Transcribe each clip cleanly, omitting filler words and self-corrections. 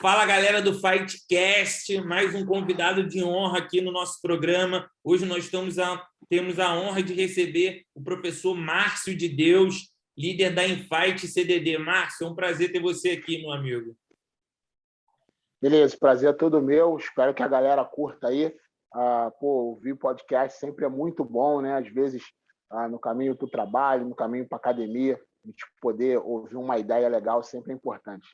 Fala, galera do Fightcast, mais um convidado de honra aqui no nosso programa. Hoje nós temos a honra de receber o professor Márcio de Deus, líder da Infight CDD. Márcio, é um prazer ter você aqui, meu amigo. Beleza, prazer é todo meu. Espero que a galera curta aí. Ouvir podcast sempre é muito bom, né? Às vezes, no caminho para o trabalho, no caminho para a academia, a gente poder ouvir uma ideia legal sempre é importante.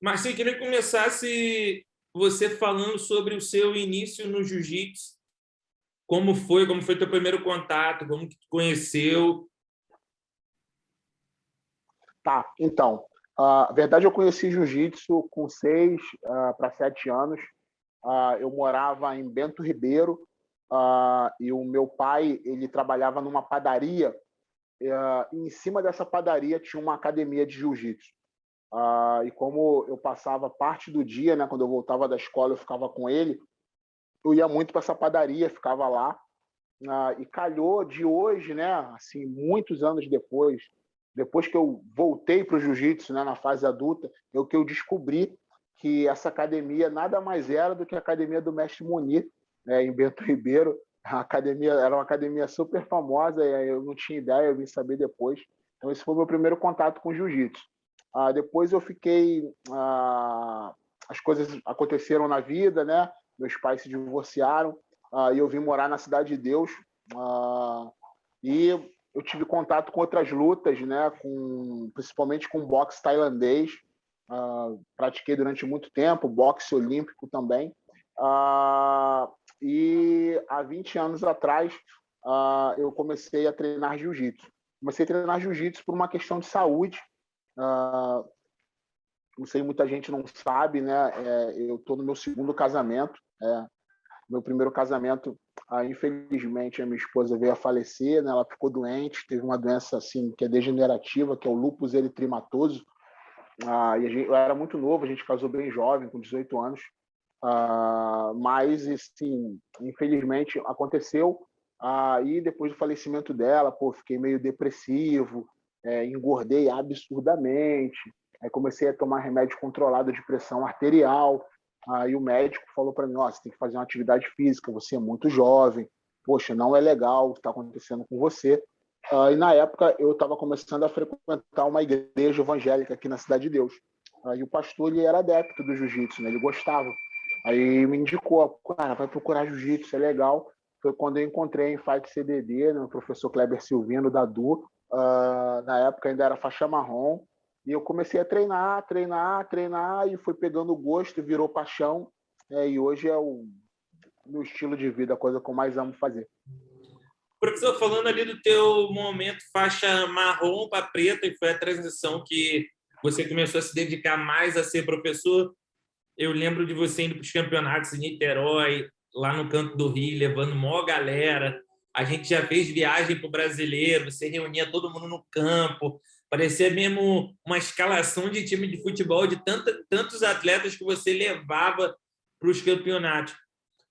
Marcinho, queria que começasse você falando sobre o seu início no jiu-jitsu. Como foi teu primeiro contato? Como que tu conheceu? Tá, então, na verdade eu conheci jiu-jitsu com 6 para 7 anos. Eu morava em Bento Ribeiro e o meu pai ele trabalhava numa padaria. E em cima dessa padaria tinha uma academia de jiu-jitsu. E como eu passava parte do dia, né, quando eu voltava da escola, eu ficava com ele, eu ia muito para essa padaria, ficava lá. E calhou de hoje, né, assim, muitos anos depois que eu voltei para o jiu-jitsu, né, na fase adulta, que eu descobri que essa academia nada mais era do que a academia do Mestre Munir, né, em Bento Ribeiro. A academia era uma academia super famosa, e eu não tinha ideia, eu vim saber depois. Então, esse foi o meu primeiro contato com jiu-jitsu. Depois eu fiquei... as coisas aconteceram na vida, né? Meus pais se divorciaram, e eu vim morar na Cidade de Deus. E eu tive contato com outras lutas, né? Principalmente com boxe tailandês. Pratiquei durante muito tempo, boxe olímpico também. E há 20 anos atrás, eu comecei a treinar jiu-jitsu. Comecei a treinar jiu-jitsu por uma questão de saúde. Não sei, muita gente não sabe, né? Eu estou no meu segundo casamento. Meu primeiro casamento, infelizmente, a minha esposa veio a falecer, né? Ela ficou doente, teve uma doença assim que é degenerativa, que é o lúpus eritematoso. Eu era muito novo, a gente casou bem jovem, com 18 anos. Mas, assim, infelizmente, aconteceu. E depois do falecimento dela, fiquei meio depressivo, engordei absurdamente. Aí comecei a tomar remédio controlado de pressão arterial. Aí o médico falou para mim, você tem que fazer uma atividade física, você é muito jovem, poxa, não é legal o que está acontecendo com você. E na época eu estava começando a frequentar uma igreja evangélica aqui na Cidade de Deus. E o pastor ele era adepto do jiu-jitsu, né? Ele gostava. Aí me indicou, cara, vai procurar jiu-jitsu, é legal. Foi quando eu encontrei em Fight CDD, né, o professor Kleber Silvino da DU. Na época ainda era faixa marrom. E eu comecei a treinar, e fui pegando gosto, virou paixão. E hoje é o meu estilo de vida, a coisa que eu mais amo fazer. Professor, falando ali do teu momento faixa marrom para preta, e foi a transição que você começou a se dedicar mais a ser professor. Eu lembro de você indo para os campeonatos em Niterói, lá no Canto do Rio, levando maior galera. A gente já fez viagem para o Brasileiro, você reunia todo mundo no campo. Parecia mesmo uma escalação de time de futebol de tantos atletas que você levava para os campeonatos.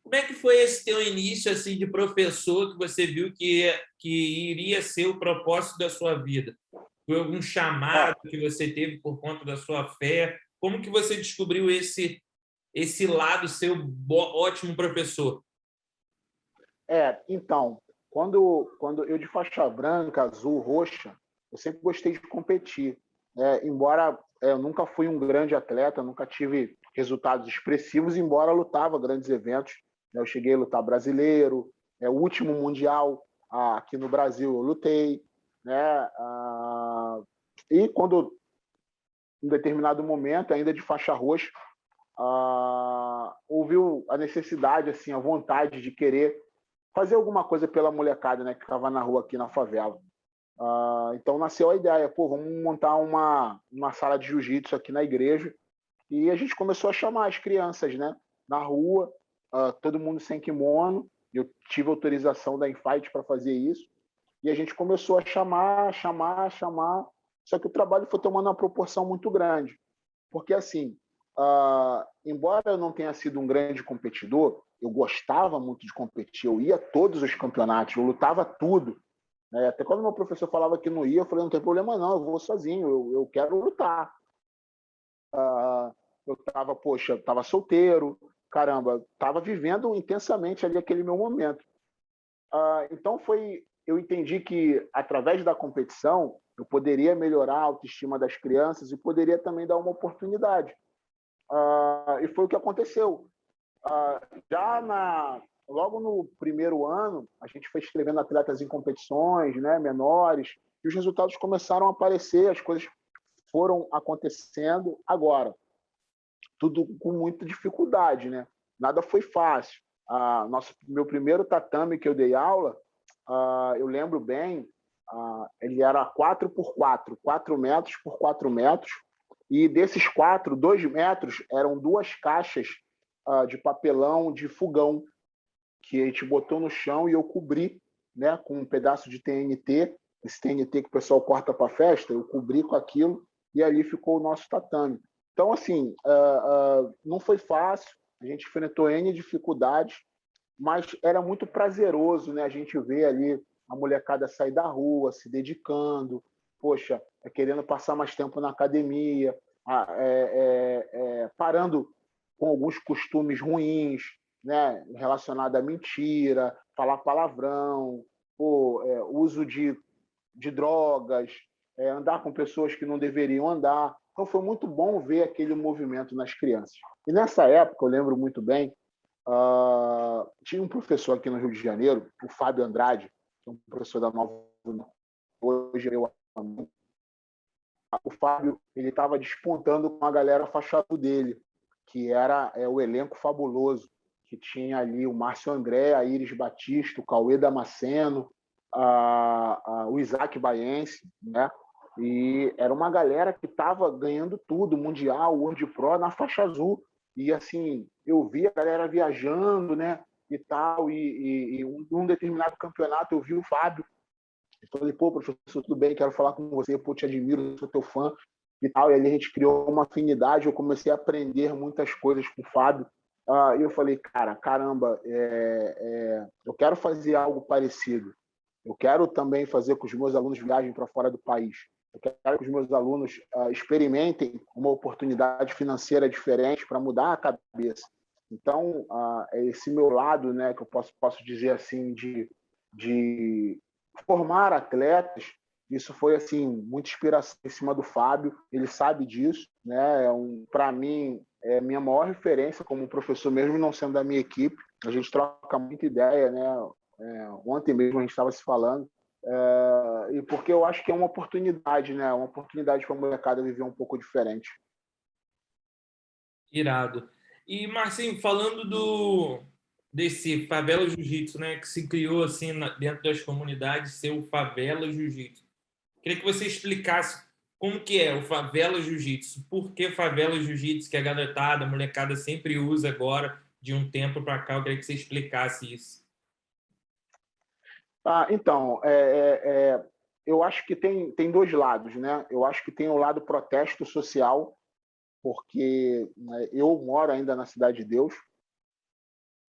Como é que foi esse teu início assim, de professor que você viu que iria ser o propósito da sua vida? Foi algum chamado que você teve por conta da sua fé? Como que você descobriu esse lado seu ótimo professor? Então, quando eu de faixa branca, azul, roxa, eu sempre gostei de competir. Embora eu nunca fui um grande atleta, nunca tive resultados expressivos, embora lutava grandes eventos. Eu cheguei a lutar brasileiro, o último mundial aqui no Brasil eu lutei, né? E quando, em determinado momento, ainda de faixa roxa, houve a necessidade, assim, a vontade de querer fazer alguma coisa pela molecada, né, que estava na rua aqui na favela. Então nasceu a ideia, vamos montar uma sala de jiu-jitsu aqui na igreja. E a gente começou a chamar as crianças, né, na rua, todo mundo sem kimono. Eu tive autorização da Infight para fazer isso. E a gente começou a chamar. Só que o trabalho foi tomando uma proporção muito grande. Porque, assim, embora eu não tenha sido um grande competidor, eu gostava muito de competir, eu ia a todos os campeonatos, eu lutava tudo. Até quando meu professor falava que não ia, eu falei, não tem problema não, eu vou sozinho, eu quero lutar. eu estava, poxa, estava solteiro, caramba, estava vivendo intensamente ali aquele meu momento. Então eu entendi que através da competição eu poderia melhorar a autoestima das crianças e poderia também dar uma oportunidade. E foi o que aconteceu. Logo no primeiro ano, a gente foi escrevendo atletas em competições, né, menores, e os resultados começaram a aparecer, as coisas foram acontecendo. Agora, tudo com muita dificuldade, né? Nada foi fácil. Meu primeiro tatame que eu dei aula, eu lembro bem, ele era 4x4, 4 metros por 4 metros, e desses 4, 2 metros eram 2 caixas de papelão de fogão, que a gente botou no chão e eu cobri, né, com um pedaço de TNT, esse TNT que o pessoal corta para festa, eu cobri com aquilo e ali ficou o nosso tatame. Então, assim, não foi fácil, a gente enfrentou N dificuldades, mas era muito prazeroso, né? A gente vê ali a molecada sair da rua, se dedicando, poxa, querendo passar mais tempo na academia, parando com alguns costumes ruins, né? Relacionados à mentira, falar palavrão, uso de drogas, andar com pessoas que não deveriam andar. Então foi muito bom ver aquele movimento nas crianças. E nessa época, eu lembro muito bem, tinha um professor aqui no Rio de Janeiro, o Fábio Andrade, que é um professor da Nova, hoje eu amo. O Fábio, ele estava despontando com a galera fachada dele, que era o elenco fabuloso, que tinha ali o Márcio André, a Iris Batista, o Cauê Damasceno, o Isaac Baiense, né? E era uma galera que estava ganhando tudo, Mundial, World Pro, na faixa azul. E assim, eu vi a galera viajando, né? E tal, e um determinado campeonato eu vi o Fábio. Eu falei, pô, professor, tudo bem, quero falar com você, pô, te admiro, sou teu fã e tal. E ali a gente criou uma afinidade, eu comecei a aprender muitas coisas com o Fábio. E eu falei, caramba, eu quero fazer algo parecido. Eu quero também fazer com que os meus alunos viajem para fora do país. Eu quero que os meus alunos experimentem uma oportunidade financeira diferente para mudar a cabeça. Então, esse meu lado, né, que eu posso dizer assim, de formar atletas, isso foi assim muita inspiração em cima do Fábio. Ele sabe disso, né? Para mim, é minha maior referência como professor, mesmo não sendo da minha equipe. A gente troca muita ideia, né? Ontem mesmo a gente estava se falando, e porque eu acho que é uma oportunidade, né? Uma oportunidade para a molecada viver um pouco diferente. Irado. E, Marcinho, falando desse Favela Jiu-Jitsu, né, que se criou assim dentro das comunidades, ser o Favela Jiu-Jitsu. Queria que você explicasse como que é o Favela Jiu-Jitsu, por que Favela Jiu-Jitsu, que a garotada, a molecada sempre usa agora, de um tempo para cá. Eu queria que você explicasse isso. Então, eu acho que tem dois lados, né? Eu acho que tem o lado protesto social, porque, né, eu moro ainda na Cidade de Deus.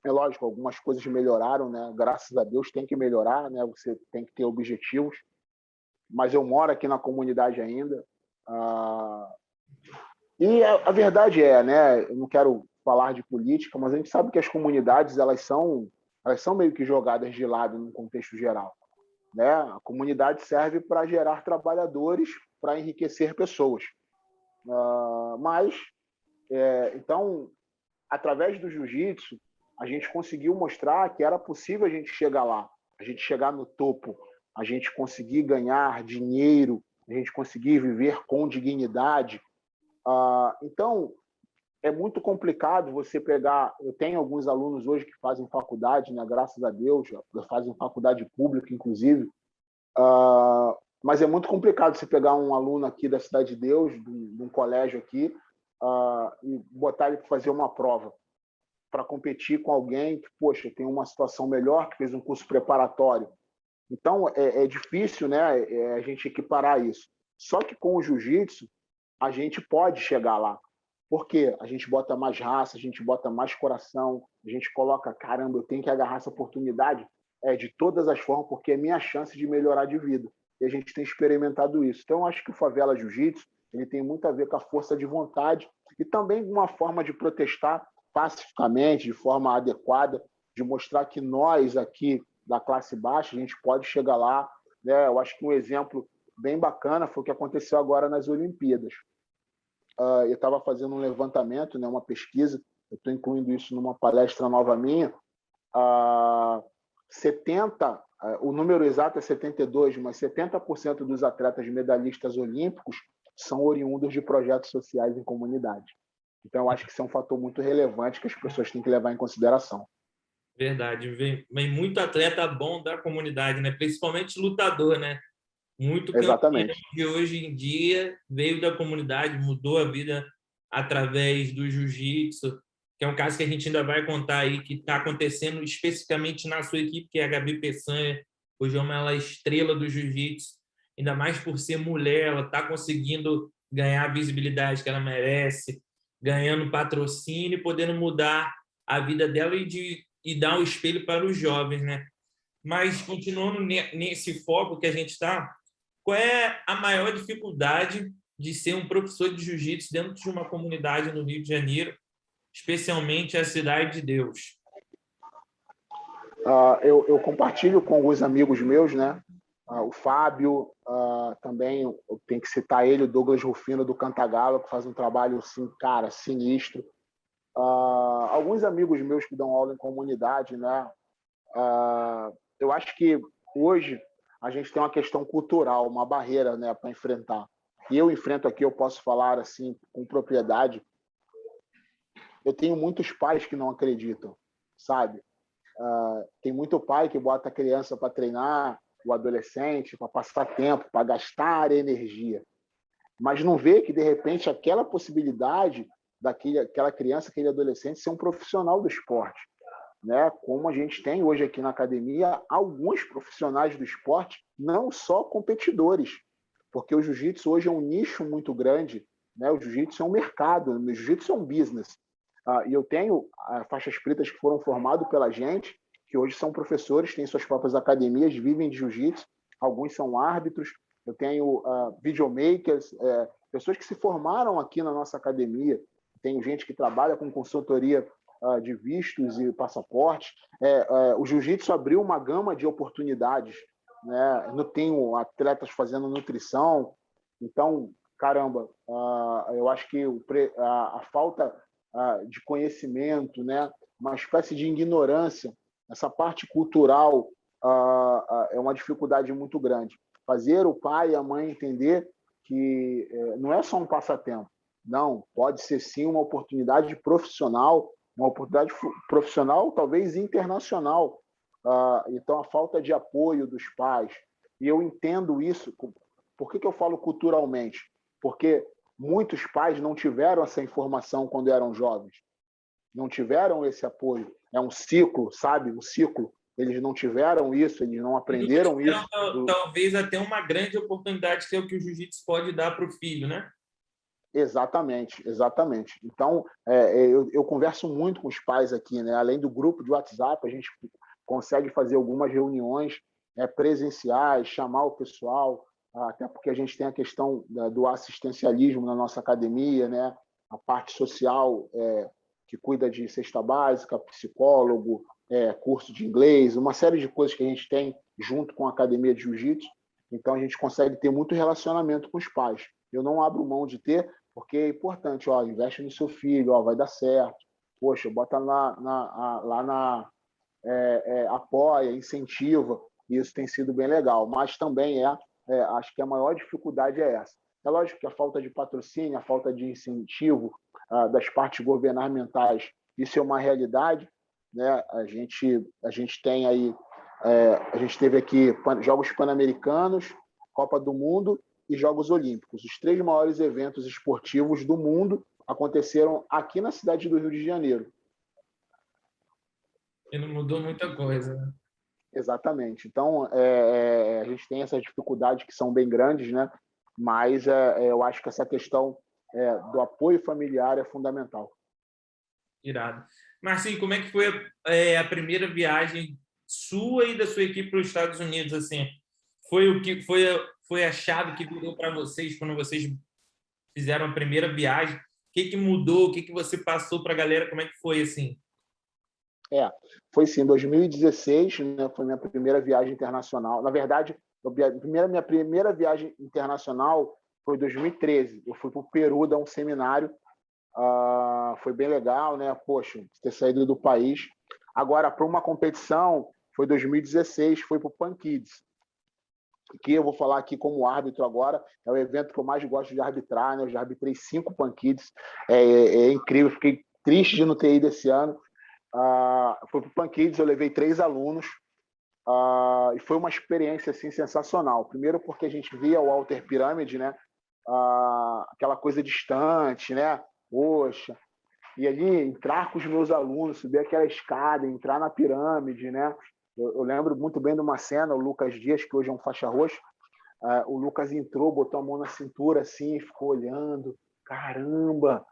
É lógico, algumas coisas melhoraram, né? Graças a Deus tem que melhorar, né? Você tem que ter objetivos. Mas eu moro aqui na comunidade ainda. E a verdade né? Eu não quero falar de política, mas a gente sabe que as comunidades elas são meio que jogadas de lado no contexto geral, né? A comunidade serve para gerar trabalhadores, para enriquecer pessoas. Mas, então, através do jiu-jitsu, a gente conseguiu mostrar que era possível a gente chegar lá, a gente chegar no topo, a gente conseguir ganhar dinheiro, a gente conseguir viver com dignidade. Então, é muito complicado você pegar. Eu tenho alguns alunos hoje que fazem faculdade, né? Graças a Deus, fazem faculdade pública, inclusive. Mas é muito complicado você pegar um aluno aqui da Cidade de Deus, de um colégio aqui, e botar ele para fazer uma prova, para competir com alguém que, poxa, tem uma situação melhor, que fez um curso preparatório. Então, é difícil, né, a gente equiparar isso. Só que com o jiu-jitsu, a gente pode chegar lá. Por quê? A gente bota mais raça, a gente bota mais coração, a gente coloca, caramba, eu tenho que agarrar essa oportunidade de todas as formas, porque é minha chance de melhorar de vida. E a gente tem experimentado isso. Então, eu acho que o Favela Jiu-Jitsu ele tem muito a ver com a força de vontade e também uma forma de protestar pacificamente, de forma adequada, de mostrar que nós aqui da classe baixa, a gente pode chegar lá, né? Eu acho que um exemplo bem bacana foi o que aconteceu agora nas Olimpíadas. Eu estava fazendo um levantamento, né, uma pesquisa, eu estou incluindo isso numa palestra nova minha. 70, o número exato é 72, mas 70% dos atletas medalhistas olímpicos são oriundos de projetos sociais em comunidade. Então, eu acho que isso é um fator muito relevante que as pessoas têm que levar em consideração. Verdade. Vem muito atleta bom da comunidade, né? Principalmente lutador, né? Muito campeão Exatamente. de hoje em dia veio da comunidade, mudou a vida através do jiu-jitsu, que é um caso que a gente ainda vai contar aí, que está acontecendo especificamente na sua equipe, que é a Gabi Peçanha. Hoje é uma estrela do jiu-jitsu, ainda mais por ser mulher, ela está conseguindo ganhar a visibilidade que ela merece, ganhando patrocínio, podendo mudar a vida dela e dar um espelho para os jovens, né? Mas, continuando nesse foco que a gente está, qual é a maior dificuldade de ser um professor de jiu-jitsu dentro de uma comunidade no Rio de Janeiro, especialmente a Cidade de Deus? Eu compartilho com alguns amigos meus, né? O Fábio, também eu tenho que citar ele, o Douglas Rufino do Cantagalo, que faz um trabalho assim, cara, sinistro. Alguns amigos meus que dão aula em comunidade, né? Eu acho que hoje a gente tem uma questão cultural, uma barreira, né, para enfrentar. E eu enfrento aqui, eu posso falar assim com propriedade. Eu tenho muitos pais que não acreditam, sabe? Tem muito pai que bota a criança para treinar, o adolescente, para passar tempo, para gastar energia, mas não vê que, de repente, aquela possibilidade daquela criança, aquele adolescente ser um profissional do esporte, né? Como a gente tem hoje aqui na academia, alguns profissionais do esporte, não só competidores, porque o jiu-jitsu hoje é um nicho muito grande, né? O jiu-jitsu é um mercado, o jiu-jitsu é um business. E eu tenho faixas pretas que foram formados pela gente, que hoje são professores, têm suas próprias academias, vivem de jiu-jitsu, alguns são árbitros. Eu tenho videomakers, pessoas que se formaram aqui na nossa academia. Tenho gente que trabalha com consultoria de vistos e passaportes. O jiu-jitsu abriu uma gama de oportunidades, né? Eu tenho atletas fazendo nutrição. Então, caramba, eu acho que a falta de conhecimento, né? Uma espécie de ignorância, essa parte cultural é uma dificuldade muito grande. Fazer o pai e a mãe entender que não é só um passatempo, não, pode ser sim uma oportunidade profissional, talvez internacional. Então, a falta de apoio dos pais, e eu entendo isso. Por que eu falo culturalmente? Porque muitos pais não tiveram essa informação quando eram jovens, não tiveram esse apoio. É um ciclo, sabe? Um ciclo. Eles não tiveram isso, eles não aprenderam isso. Talvez até uma grande oportunidade que é o que o jiu-jitsu pode dar para o filho, né? Exatamente, exatamente. Então, eu converso muito com os pais aqui, né? Além do grupo de WhatsApp, a gente consegue fazer algumas reuniões presenciais, chamar o pessoal, até porque a gente tem a questão do assistencialismo na nossa academia, né? A parte social que cuida de cesta básica, psicólogo, curso de inglês, uma série de coisas que a gente tem junto com a academia de jiu-jitsu. Então, a gente consegue ter muito relacionamento com os pais. Eu não abro mão de ter, porque é importante, investe no seu filho, vai dar certo. Poxa, bota apoia, incentiva. Isso tem sido bem legal. Mas também acho que a maior dificuldade é essa. É lógico que a falta de patrocínio, a falta de incentivo das partes governamentais, isso é uma realidade, né? A gente tem aí, a gente teve aqui Jogos Pan-Americanos, Copa do Mundo e Jogos Olímpicos. Os 3 maiores eventos esportivos do mundo aconteceram aqui na cidade do Rio de Janeiro. E não mudou muita coisa, né? Exatamente. Então, a gente tem essas dificuldades que são bem grandes, né? Mas eu acho que essa questão do apoio familiar é fundamental. Irado. Marcinho, como é que foi a primeira viagem sua e da sua equipe para os Estados Unidos? Assim, foi a chave que virou para vocês quando vocês fizeram a primeira viagem. O que mudou? O que você passou para a galera? Como é que foi assim? Foi sim, em 2016, né, foi minha primeira viagem internacional. Na verdade, minha primeira viagem internacional foi em 2013. Eu fui para o Peru dar um seminário. Foi bem legal, né? Poxa, ter saído do país. Agora, para uma competição, foi 2016, foi para o Pan Kids, que eu vou falar aqui como árbitro agora, é o evento que eu mais gosto de arbitrar, né? Eu já arbitrei 5 Pan Kids, é incrível, fiquei triste de não ter ido esse ano. Foi para o Pan Kids, eu levei 3 alunos, e foi uma experiência assim, sensacional. Primeiro porque a gente via o Alter Pirâmide, né? Aquela coisa distante, né? Poxa, e ali entrar com os meus alunos, subir aquela escada, entrar na pirâmide, né? Eu lembro muito bem de uma cena, o Lucas Dias, que hoje é um faixa roxa, o Lucas entrou, botou a mão na cintura assim, e ficou olhando, caramba!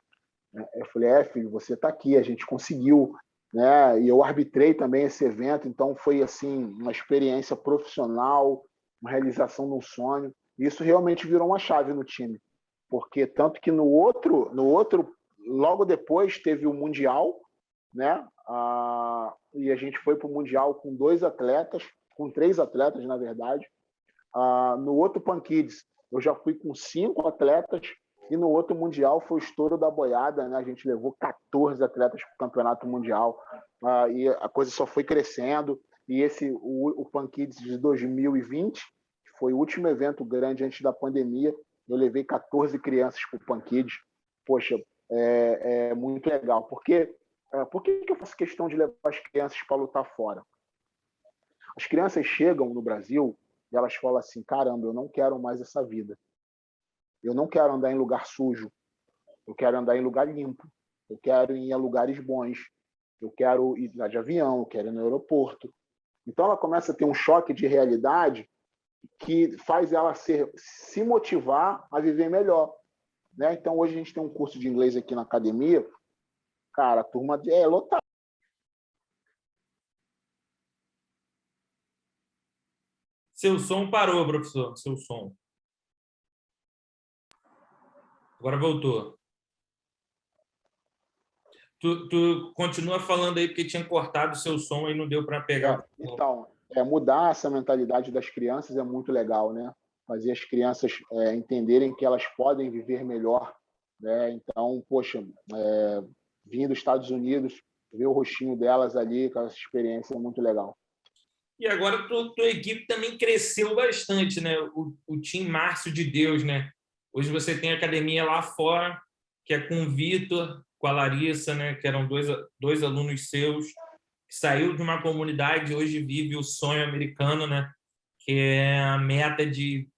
Eu falei, filho, você está aqui, a gente conseguiu, né? E eu arbitrei também esse evento, então foi assim uma experiência profissional, uma realização de um sonho. E isso realmente virou uma chave no time, porque tanto que no outro logo depois teve o Mundial, né? E a gente foi para o Mundial com 2 atletas, com 3 atletas, na verdade. No outro Pan Kids, eu já fui com 5 atletas, e no outro Mundial foi o estouro da boiada, né? A gente levou 14 atletas para o Campeonato Mundial, e a coisa só foi crescendo. E o Pan Kids de 2020, que foi o último evento grande antes da pandemia, eu levei 14 crianças para o Pan Kids. Poxa, é muito legal. Por que eu faço questão de levar as crianças para lutar fora? As crianças chegam no Brasil e elas falam assim, caramba, eu não quero mais essa vida. Eu não quero andar em lugar sujo. Eu quero andar em lugar limpo. Eu quero ir a lugares bons. Eu quero ir de avião, eu quero ir no aeroporto. Então ela começa a ter um choque de realidade que faz ela se motivar a viver melhor, né? Então hoje a gente tem um curso de inglês aqui na academia, cara, a turma é lotada. Seu som parou, professor. Seu som. Agora voltou. Tu continua falando aí porque tinha cortado o seu som e não deu para pegar. Então, mudar essa mentalidade das crianças é muito legal, né? Fazer as crianças entenderem que elas podem viver melhor, né? Então, poxa, vir dos Estados Unidos, ver o rostinho delas ali, com essa experiência é muito legal. E agora tua equipe também cresceu bastante, né? O time Márcio de Deus, né? Hoje você tem academia lá fora, que é com o Vitor, com a Larissa, né? Que eram dois alunos seus, que saiu de uma comunidade e hoje vive o sonho americano, né? Que é a meta de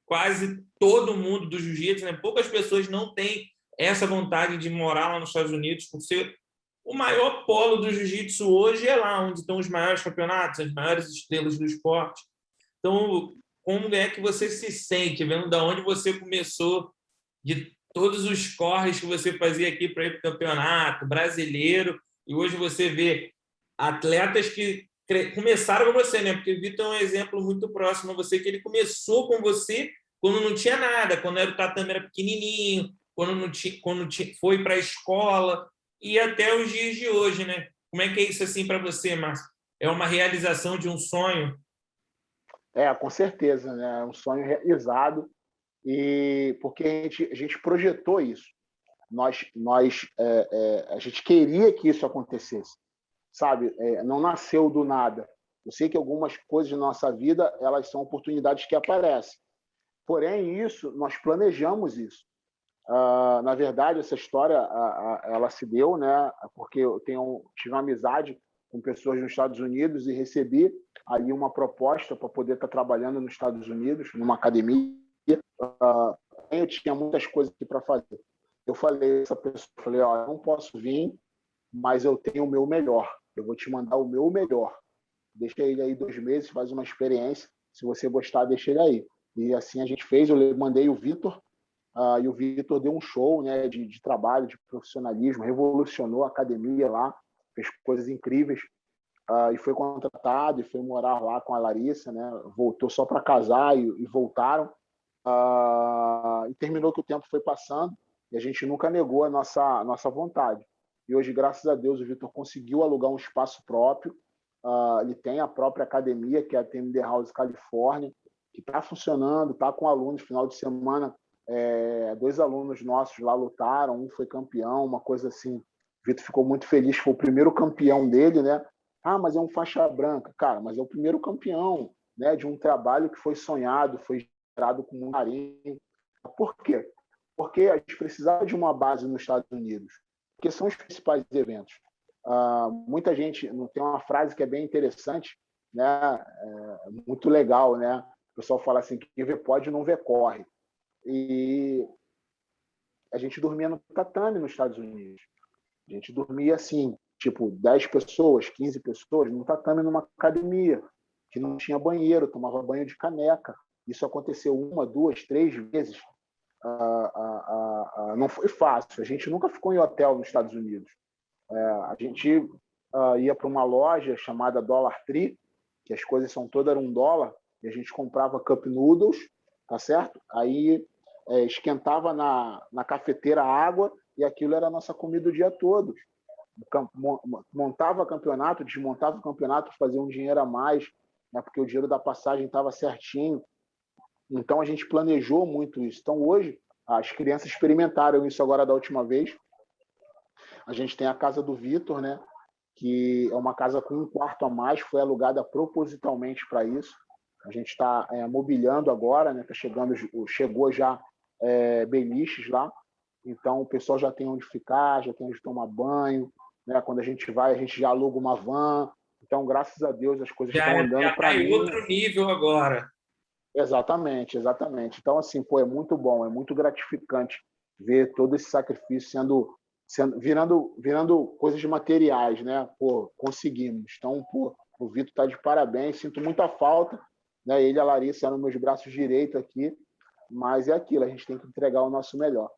quase todo mundo do jiu-jitsu, né? Poucas pessoas não têm essa vontade de morar lá nos Estados Unidos por ser o maior polo do jiu-jitsu hoje é lá onde estão os maiores campeonatos, as maiores estrelas do esporte. Então, como é que você se sente vendo de onde você começou, de todos os corres que você fazia aqui para ir para o campeonato brasileiro, e hoje você vê atletas que começaram com você, né? Porque o Vitor é um exemplo muito próximo a você, que ele começou com você quando não tinha nada, quando o tatame era pequenininho, quando foi para a escola, e até os dias de hoje, né? Como é que é isso assim para você, Márcio? É uma realização de um sonho? Com certeza, né? É um sonho realizado, e porque a gente projetou isso. A gente queria que isso acontecesse, sabe? Não nasceu do nada. Eu sei que algumas coisas na nossa vida, elas são oportunidades que aparecem. Porém, nós planejamos isso. Na verdade, essa história ela se deu, né? Porque eu tive uma amizade com pessoas nos Estados Unidos e recebi ali uma proposta para poder estar trabalhando nos Estados Unidos, numa academia. Eu tinha muitas coisas aqui para fazer. Eu falei a essa pessoa, eu não posso vir, mas eu tenho o meu melhor. Eu vou te mandar o meu melhor. Deixa ele aí 2 meses, faz uma experiência. Se você gostar, deixa ele aí. E assim a gente fez. Eu mandei o Vitor, e o Vitor deu um show, né, de trabalho, de profissionalismo, revolucionou a academia lá, fez coisas incríveis, e foi contratado e foi morar lá com a Larissa, né, voltou só para casar e voltaram. E terminou que o tempo foi passando e a gente nunca negou a nossa vontade. E hoje, graças a Deus, o Vitor conseguiu alugar um espaço próprio. Ele tem a própria academia, que é a TMD House Califórnia, que está funcionando, está com alunos. Final de semana, 2 alunos nossos lá lutaram, um foi campeão, uma coisa assim. O Vitor ficou muito feliz, foi o primeiro campeão dele, né? Mas é um faixa branca. Cara, mas é o primeiro campeão, né, de um trabalho que foi sonhado, foi gerado com muito carinho. Por quê? Porque a gente precisava de uma base nos Estados Unidos, porque são os principais eventos. Muita gente não tem uma frase que é bem interessante, né? Muito legal, né? O pessoal fala assim: quem vê pode, não vê corre. E a gente dormia no tatame nos Estados Unidos. A gente dormia assim, tipo 10 pessoas, 15 pessoas, no tatame numa academia, que não tinha banheiro, tomava banho de caneca. Isso aconteceu 1, 2, 3 vezes. Não foi fácil. A gente nunca ficou em hotel nos Estados Unidos. A gente ia para uma loja chamada Dollar Tree, que as coisas são todas $1, e a gente comprava cup noodles, tá certo? Aí esquentava na cafeteira a água e aquilo era a nossa comida o dia todo. Montava campeonato, desmontava o campeonato, fazia um dinheiro a mais, né, porque o dinheiro da passagem estava certinho. Então a gente planejou muito isso. Então hoje as crianças experimentaram isso agora da última vez. A gente tem a casa do Vitor, né, que é uma casa com um quarto a mais, foi alugada propositalmente para isso. A gente está mobiliando agora, né, chegou já beliches lá, então o pessoal já tem onde ficar, já tem onde tomar banho, né? Quando a gente vai, a gente já aluga uma van. Então, graças a Deus, as coisas estão andando para mim. Em outro nível agora. Exatamente, exatamente. Então, assim, pô, é muito bom, é muito gratificante ver todo esse sacrifício virando coisas materiais, né? Pô, conseguimos. Então, pô, o Vitor está de parabéns, sinto muita falta, né? Ele e a Larissa eram meus braços direitos aqui, mas é aquilo, a gente tem que entregar o nosso melhor.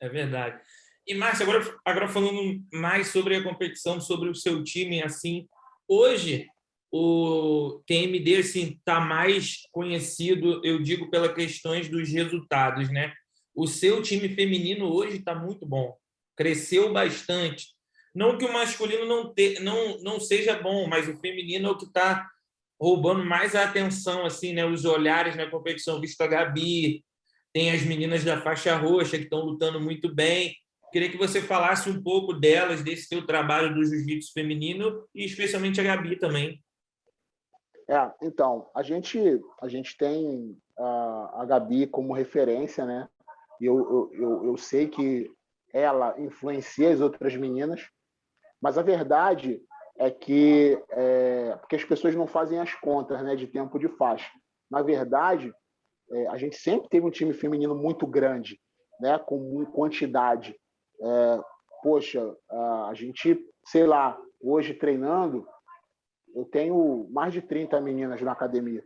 É verdade. E, Márcio, agora falando mais sobre a competição, sobre o seu time, assim, hoje o TMD assim está mais conhecido, eu digo, pelas questões dos resultados, né? O seu time feminino hoje está muito bom, cresceu bastante. Não que o masculino não seja bom, mas o feminino é o que está roubando mais a atenção, assim, né? Os olhares na competição, visto a Gabi, tem as meninas da faixa roxa que estão lutando muito bem. Queria que você falasse um pouco delas, desse seu trabalho do jiu-jitsu feminino e especialmente a Gabi também. Então, a gente tem a Gabi como referência, né? E eu sei que ela influencia as outras meninas, mas a verdade é que porque as pessoas não fazem as contas, né, de tempo de faixa. Na verdade, a gente sempre teve um time feminino muito grande, né, com quantidade. Poxa, a gente, sei lá, hoje treinando, eu tenho mais de 30 meninas na academia,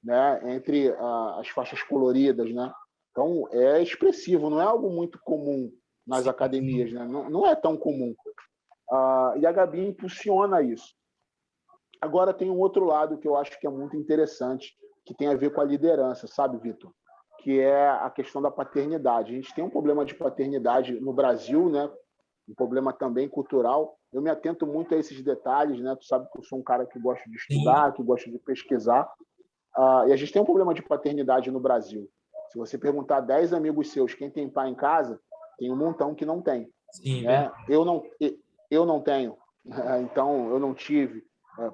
né, entre as faixas coloridas, né? Então é expressivo, não é algo muito comum nas academias, né? Não é tão comum. E a Gabi impulsiona isso. Agora tem um outro lado que eu acho que é muito interessante, que tem a ver com a liderança, sabe, Vitor? Que é a questão da paternidade. A gente tem um problema de paternidade no Brasil, né? Um problema também cultural. Eu me atento muito a esses detalhes, né? Tu sabe que eu sou um cara que gosta de estudar, que gosta de pesquisar. E a gente tem um problema de paternidade no Brasil. Se você perguntar a 10 amigos seus quem tem pai em casa, tem um montão que não tem. Sim, né? Eu não tenho, então eu não tive.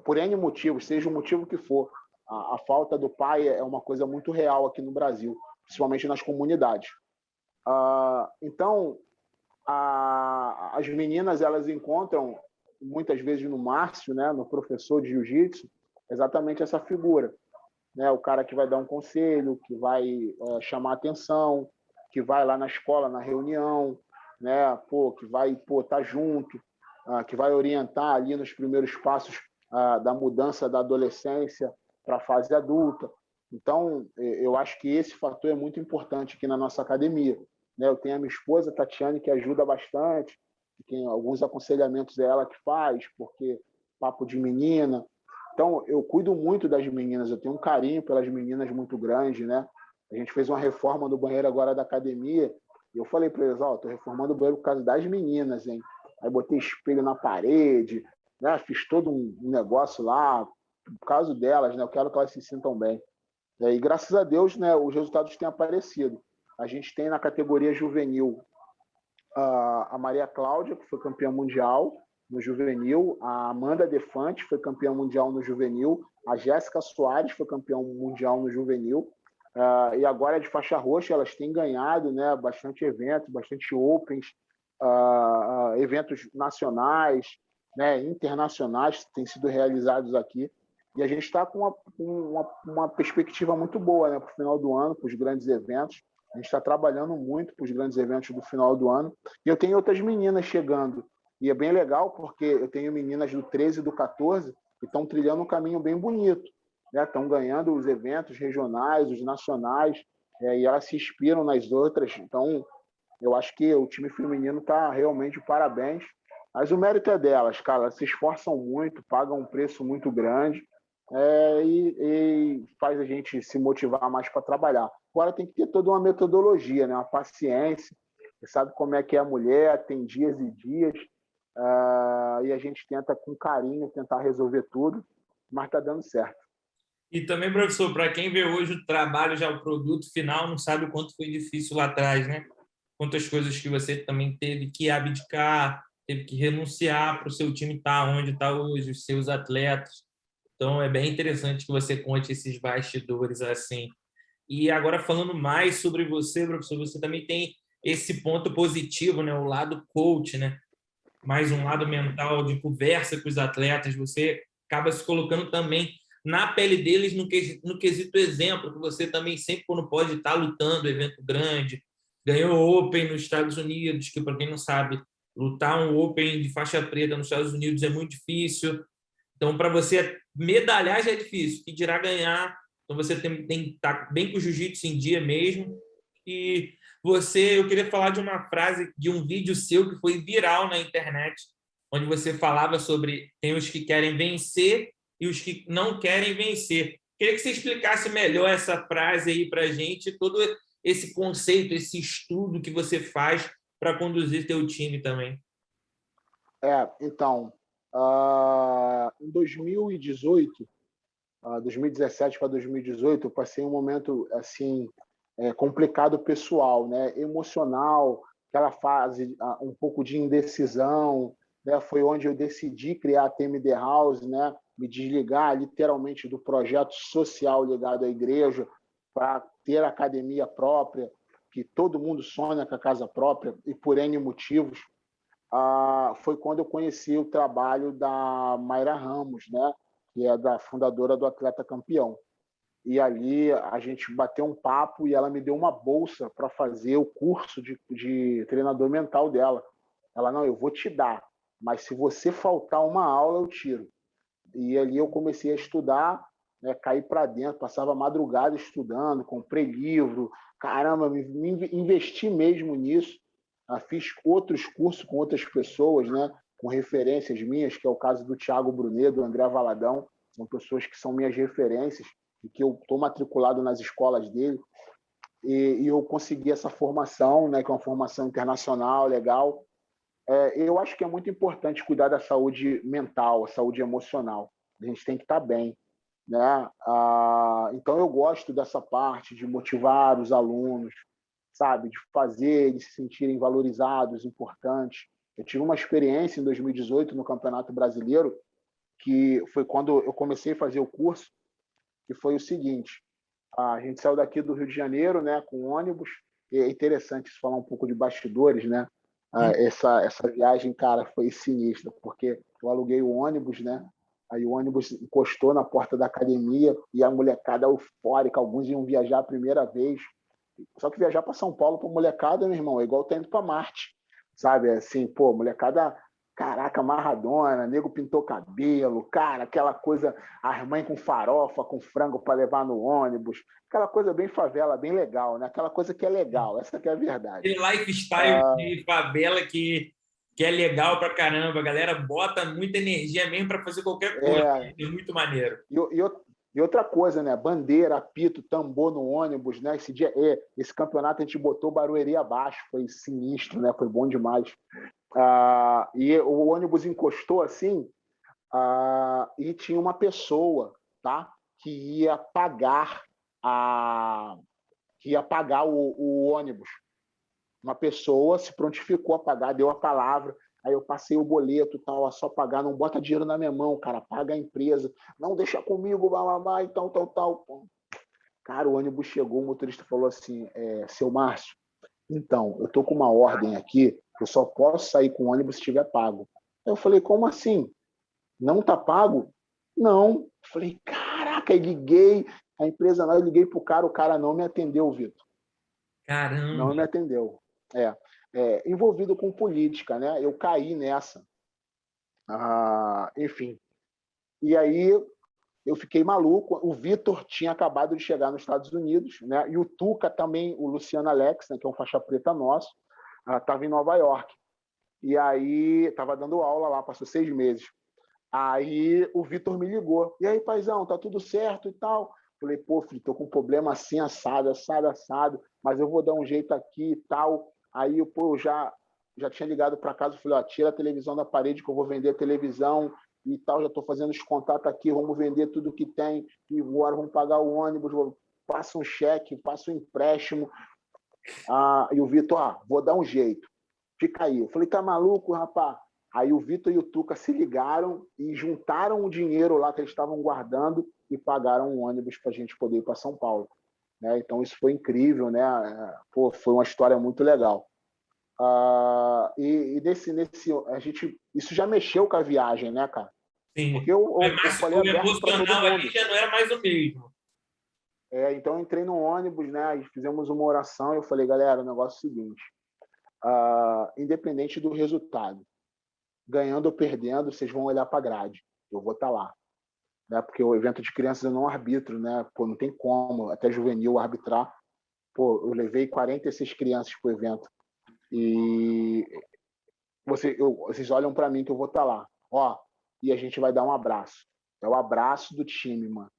Por N motivos, seja o motivo que for, a falta do pai é uma coisa muito real aqui no Brasil, principalmente nas comunidades. Então, as meninas elas encontram muitas vezes no Márcio, né, no professor de jiu-jitsu, exatamente essa figura, né, o cara que vai dar um conselho, que vai chamar atenção, que vai lá na escola, na reunião, né, que vai tá junto, que vai orientar ali nos primeiros passos da mudança da adolescência para a fase adulta. Então, eu acho que esse fator é muito importante aqui na nossa academia. Né? Eu tenho a minha esposa, Tatiane, que ajuda bastante, tem alguns aconselhamentos dela que faz, porque papo de menina. Então, eu cuido muito das meninas, eu tenho um carinho pelas meninas muito grande, né? A gente fez uma reforma no banheiro agora da academia, e eu falei para eles, tô reformando o banheiro por causa das meninas, hein? Aí botei espelho na parede, né? Fiz todo um negócio lá, por causa delas, né? Eu quero que elas se sintam bem. E graças a Deus, né, os resultados têm aparecido. A gente tem na categoria juvenil a Maria Cláudia, que foi campeã mundial no juvenil, a Amanda Defante foi campeã mundial no juvenil, a Jéssica Soares foi campeã mundial no juvenil, e agora de faixa roxa elas têm ganhado, né, bastante eventos, bastante opens, eventos nacionais, né, internacionais que têm sido realizados aqui. E a gente está com uma perspectiva muito boa, né, para o final do ano, para os grandes eventos. A gente está trabalhando muito para os grandes eventos do final do ano. E eu tenho outras meninas chegando. E é bem legal, porque eu tenho meninas do 13 e do 14 que estão trilhando um caminho bem bonito. Né? Estão ganhando os eventos regionais, os nacionais, e elas se inspiram nas outras. Então, eu acho que o time feminino está realmente de parabéns. Mas o mérito é delas, cara. Elas se esforçam muito, pagam um preço muito grande. E faz a gente se motivar mais para trabalhar. Agora tem que ter toda uma metodologia, né? Uma paciência. Você sabe como é que é a mulher, tem dias e dias, e a gente tenta com carinho tentar resolver tudo, mas está dando certo. E também, professor, para quem vê hoje o trabalho, já o produto final, não sabe o quanto foi difícil lá atrás, né? Quantas coisas que você também teve que abdicar, teve que renunciar para o seu time estar onde está hoje, os seus atletas. Então, é bem interessante que você conte esses bastidores assim. E agora, falando mais sobre você, professor, você também tem esse ponto positivo, né? O lado coach, né? Mais um lado mental de conversa com os atletas. Você acaba se colocando também na pele deles no quesito exemplo, que você também sempre, quando pode, estar lutando evento grande. Ganhou Open nos Estados Unidos, que, para quem não sabe, lutar um Open de faixa preta nos Estados Unidos é muito difícil. Então, para você medalhar já é difícil, que dirá ganhar. Então, você tem que estar bem com o jiu-jitsu em dia mesmo. E eu queria falar de uma frase, de um vídeo seu que foi viral na internet, onde você falava sobre tem os que querem vencer e os que não querem vencer. Queria que você explicasse melhor essa frase aí para a gente, todo esse conceito, esse estudo que você faz para conduzir teu time também. Então, em 2018, 2017 para 2018, eu passei um momento assim complicado pessoal, né, emocional, aquela fase um pouco de indecisão, né, foi onde eu decidi criar a TMD House, né, me desligar literalmente do projeto social ligado à igreja para ter academia própria, que todo mundo sonha com a casa própria e por N motivos. Foi quando eu conheci o trabalho da Mayra Ramos, né, que é da fundadora do Atleta Campeão. E ali a gente bateu um papo e ela me deu uma bolsa para fazer o curso de treinador mental dela. Ela, não, eu vou te dar, mas se você faltar uma aula, eu tiro. E ali eu comecei a estudar, né, caí para dentro, passava madrugada estudando, comprei livro, caramba, me investi mesmo nisso. Fiz outros cursos com outras pessoas, né, com referências minhas, que é o caso do Thiago Brunet, do André Valadão, são pessoas que são minhas referências e que eu estou matriculado nas escolas dele. E eu consegui essa formação, né, que é uma formação internacional, legal. Eu acho que é muito importante cuidar da saúde mental, a saúde emocional. A gente tem que estar bem, né? Então eu gosto dessa parte de motivar os alunos, sabe, de fazer eles se sentirem valorizados, importantes. Eu tive uma experiência em 2018 no Campeonato Brasileiro, que foi quando eu comecei a fazer o curso, que foi o seguinte: a gente saiu daqui do Rio de Janeiro, né, com ônibus. E é interessante falar um pouco de bastidores, né? Essa viagem, cara, foi sinistra, porque eu aluguei o ônibus, né? Aí o ônibus encostou na porta da academia e a molecada eufórica, alguns iam viajar a primeira vez. Só que viajar para São Paulo para molecada, meu irmão, é igual tá indo para Marte, sabe? Assim, pô, molecada, caraca, amarradona, nego pintou cabelo, cara, aquela coisa, as mães com farofa, com frango para levar no ônibus, aquela coisa bem favela, bem legal, né? Aquela coisa que é legal, essa que é a verdade. Aquele lifestyle de favela que é legal pra caramba. A galera bota muita energia mesmo para fazer qualquer coisa. É muito maneiro. E outra coisa, né? Bandeira, apito, tambor no ônibus, né? Esse campeonato a gente botou Barueri abaixo, foi sinistro, né? Foi bom demais. E o ônibus encostou assim, e tinha uma pessoa, tá? Que ia pagar o ônibus. Uma pessoa se prontificou a pagar, deu a palavra. Aí eu passei o boleto, tal, só pagar, não bota dinheiro na minha mão, cara, paga a empresa, não deixa comigo, blá, e tal. Cara, o ônibus chegou, o motorista falou assim, seu Márcio, então, eu tô com uma ordem aqui, eu só posso sair com o ônibus se estiver pago. Aí eu falei, como assim? Não tá pago? Não. Eu falei, caraca, aí liguei, a empresa não, eu liguei pro cara, o cara não me atendeu, Vitor. Caramba! Não me atendeu. Envolvido com política, né? Eu caí nessa. Enfim. E aí eu fiquei maluco. O Vitor tinha acabado de chegar nos Estados Unidos, né? E o Tuca também, o Luciano Alex, né, que é um faixa preta nosso, estava em Nova York. E aí estava dando aula lá, passou 6 meses. Aí o Vitor me ligou. E aí, paizão, tá tudo certo e tal? Falei, pô, filho, tô com um problema assim, assado, mas eu vou dar um jeito aqui e tal. Aí, pô, eu já tinha ligado para casa, falei, ó, tira a televisão da parede que eu vou vender a televisão e tal, já tô fazendo os contatos aqui, vamos vender tudo que tem e agora vamos pagar o ônibus, passa um cheque, passa um empréstimo. E o Vitor, vou dar um jeito. Fica aí. Eu falei, tá maluco, rapaz? Aí o Vitor e o Tuca se ligaram e juntaram o dinheiro lá que eles estavam guardando e pagaram um ônibus para a gente poder ir para São Paulo. Né? Então isso foi incrível, né? Pô, foi uma história muito legal. Isso já mexeu com a viagem, né, cara? Sim. Porque eu falei O aberto para todo emocional ali mundo. já não era mais o mesmo. Então eu entrei no ônibus, né? E fizemos uma oração e eu falei, galera, o negócio é o seguinte: independente do resultado, ganhando ou perdendo, vocês vão olhar para a grade. Eu vou estar lá. Né? Porque o evento de crianças eu não arbitro, né? Pô, não tem como, até juvenil arbitrar. Pô, eu levei 46 crianças para o evento. E vocês olham para mim que eu vou estar lá. Ó, e a gente vai dar um abraço. É o abraço do time, mano.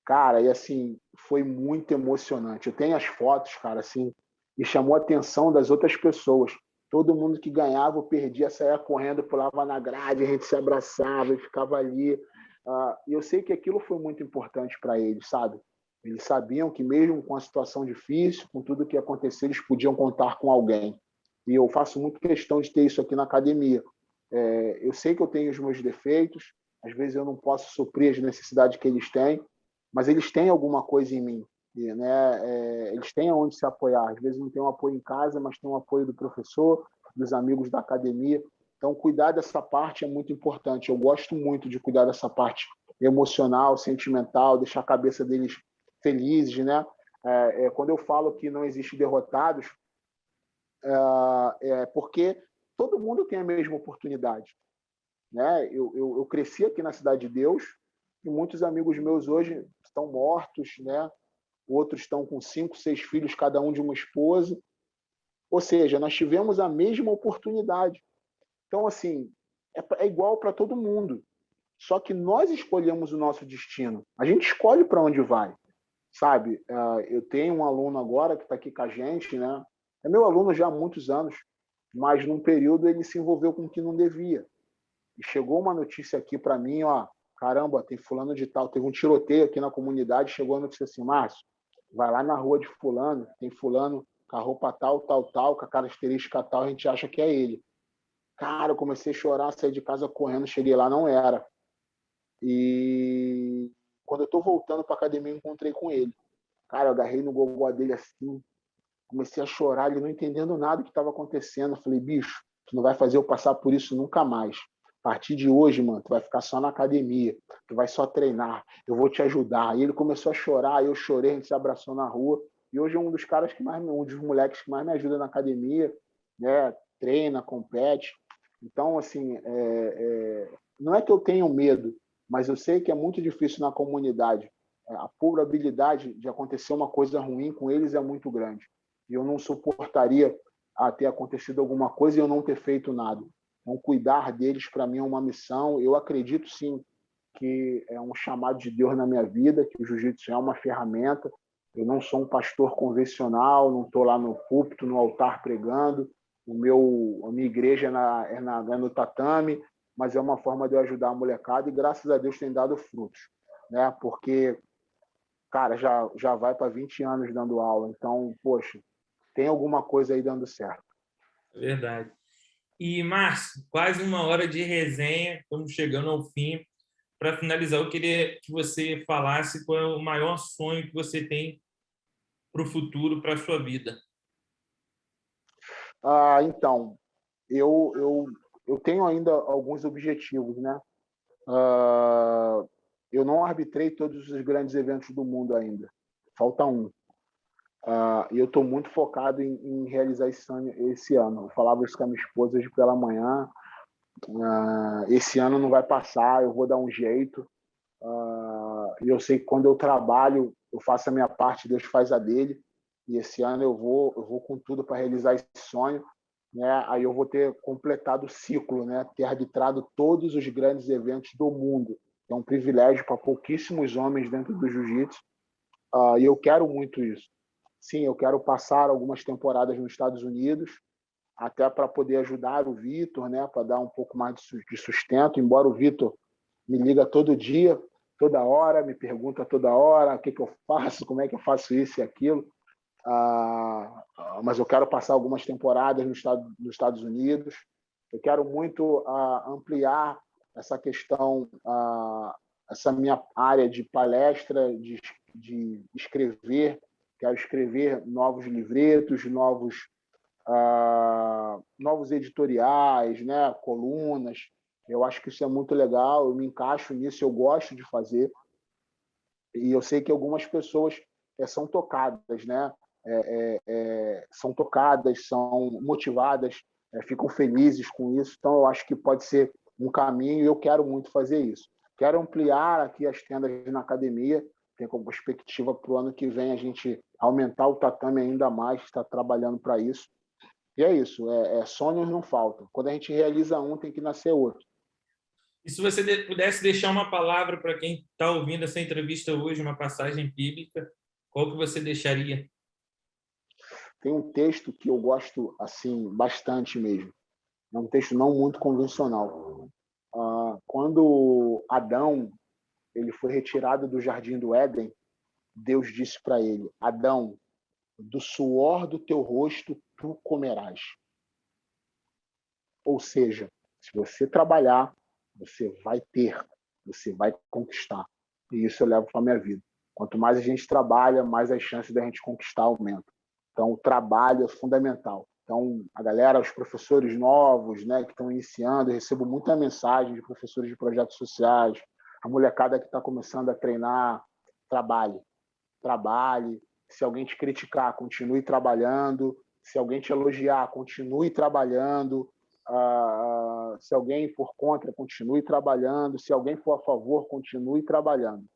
Cara, e assim, foi muito emocionante. Eu tenho as fotos, cara, assim, e chamou a atenção das outras pessoas. Todo mundo que ganhava ou perdia saía correndo, pulava na grade, a gente se abraçava e ficava ali. E eu sei que aquilo foi muito importante para eles, sabe? Eles sabiam que mesmo com a situação difícil, com tudo que ia acontecer, eles podiam contar com alguém. E eu faço muito questão de ter isso aqui na academia. Eu sei que eu tenho os meus defeitos, às vezes eu não posso suprir as necessidades que eles têm, mas eles têm alguma coisa em mim, né? Eles têm aonde se apoiar. Às vezes não tem um apoio em casa, mas tem um apoio do professor, dos amigos da academia. Então, cuidar dessa parte é muito importante. Eu gosto muito de cuidar dessa parte emocional, sentimental, deixar a cabeça deles felizes, né? Quando eu falo que não existe derrotados, porque todo mundo tem a mesma oportunidade, né? Eu cresci aqui na Cidade de Deus e muitos amigos meus hoje estão mortos, né? Outros estão com 5, 6 filhos, cada um de uma esposa. Ou seja, nós tivemos a mesma oportunidade. Então, assim, é igual para todo mundo. Só que nós escolhemos o nosso destino. A gente escolhe para onde vai, sabe? Eu tenho um aluno agora que está aqui com a gente, né? É meu aluno já há muitos anos, mas num período ele se envolveu com o que não devia. E chegou uma notícia aqui para mim, ó, caramba, tem fulano de tal, teve um tiroteio aqui na comunidade, chegou a notícia assim, Márcio, vai lá na rua de fulano, tem fulano com a roupa tal, com a característica tal, a gente acha que é ele. Cara, eu comecei a chorar, saí de casa correndo, cheguei lá, não era. E quando eu tô voltando para academia, eu encontrei com ele. Cara, eu agarrei no gogó dele assim, comecei a chorar, ele não entendendo nada do que estava acontecendo. Eu falei, bicho, tu não vai fazer eu passar por isso nunca mais. A partir de hoje, mano, tu vai ficar só na academia, tu vai só treinar, eu vou te ajudar. E ele começou a chorar, eu chorei, a gente se abraçou na rua. E hoje é um dos caras que mais, um dos moleques que mais me ajuda na academia, né? Treina, compete. Então, assim, não é que eu tenho medo, mas eu sei que é muito difícil na comunidade. A probabilidade de acontecer uma coisa ruim com eles é muito grande. E eu não suportaria ter acontecido alguma coisa e eu não ter feito nada. Então, cuidar deles, para mim, é uma missão. Eu acredito, sim, que é um chamado de Deus na minha vida, que o jiu-jitsu é uma ferramenta. Eu não sou um pastor convencional, não estou lá no púlpito, no altar pregando. A minha igreja é no tatame, mas é uma forma de eu ajudar a molecada e, graças a Deus, tem dado frutos, né? Porque, cara, já vai para 20 anos dando aula. Então, poxa, tem alguma coisa aí dando certo. É verdade. E, Márcio, quase 1 hora de resenha, estamos chegando ao fim. Para finalizar, eu queria que você falasse qual é o maior sonho que você tem para o futuro, para a sua vida. Então, eu tenho ainda alguns objetivos, né? Eu não arbitrei todos os grandes eventos do mundo ainda. Falta um. E eu estou muito focado em realizar esse ano. Eu falava isso com a minha esposa hoje pela manhã. Esse ano não vai passar, eu vou dar um jeito. E eu sei que quando eu trabalho, eu faço a minha parte, Deus faz a dele. E esse ano eu vou com tudo para realizar esse sonho, né? Aí eu vou ter completado o ciclo, né? Ter arbitrado todos os grandes eventos do mundo. É um privilégio para pouquíssimos homens dentro do jiu-jitsu. E eu quero muito isso. Sim, eu quero passar algumas temporadas nos Estados Unidos, até para poder ajudar o Vitor, né? Para dar um pouco mais de sustento, embora o Vitor me liga todo dia, toda hora, me pergunta toda hora o que eu faço, como é que eu faço isso e aquilo. Mas eu quero passar algumas temporadas nos Estados Unidos. Eu quero muito ampliar essa questão, essa minha área de palestra, de escrever. Quero escrever novos livretos, novos editoriais, né? Colunas. Eu acho que isso é muito legal, eu me encaixo nisso, eu gosto de fazer. E eu sei que algumas pessoas são tocadas, né? São tocadas, são motivadas, ficam felizes com isso. Então, eu acho que pode ser um caminho e eu quero muito fazer isso. Quero ampliar aqui as tendas na academia, tem como perspectiva para o ano que vem a gente aumentar o tatame ainda mais, está trabalhando para isso. E é isso, sonhos não faltam. Quando a gente realiza um, tem que nascer outro. E se você pudesse deixar uma palavra para quem está ouvindo essa entrevista hoje, uma passagem bíblica, qual que você deixaria? Tem um texto que eu gosto assim bastante mesmo. É um texto não muito convencional. Quando Adão ele foi retirado do jardim do Éden, Deus disse para ele: Adão, do suor do teu rosto tu comerás. Ou seja, se você trabalhar, você vai ter, você vai conquistar. E isso eu levo para a minha vida. Quanto mais a gente trabalha, mais as chances da gente conquistar aumentam. Então, o trabalho é fundamental. Então, a galera, os professores novos, né, que estão iniciando, eu recebo muita mensagem de professores de projetos sociais, a molecada que está começando a treinar, trabalhe. Se alguém te criticar, continue trabalhando. Se alguém te elogiar, continue trabalhando. Se alguém for contra, continue trabalhando. Se alguém for a favor, continue trabalhando.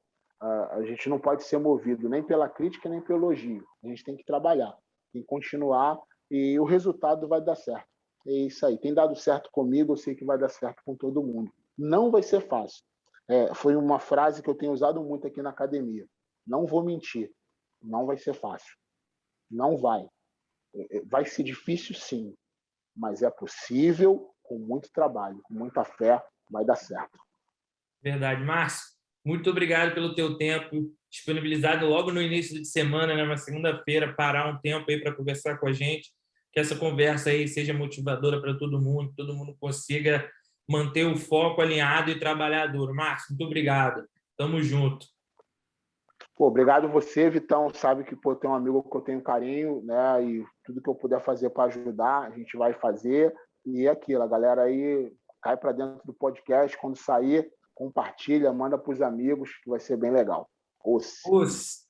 A gente não pode ser movido nem pela crítica, nem pelo elogio. A gente tem que trabalhar, tem que continuar e o resultado vai dar certo. É isso aí. Tem dado certo comigo, eu sei que vai dar certo com todo mundo. Não vai ser fácil. Foi uma frase que eu tenho usado muito aqui na academia. Não vou mentir. Não vai ser fácil. Não vai. Vai ser difícil, sim. Mas é possível, com muito trabalho, com muita fé, vai dar certo. Verdade. Márcio, muito obrigado pelo teu tempo, disponibilizado logo no início de semana, né, uma segunda-feira, parar um tempo aí para conversar com a gente, que essa conversa aí seja motivadora para todo mundo consiga manter o foco alinhado e trabalhador. Márcio, muito obrigado. Tamo junto. Obrigado você, Vitão. Sabe que tem um amigo que eu tenho carinho, né? E tudo que eu puder fazer para ajudar, a gente vai fazer. E é aquilo, a galera aí cai para dentro do podcast, quando sair, compartilha, manda para os amigos, que vai ser bem legal. Os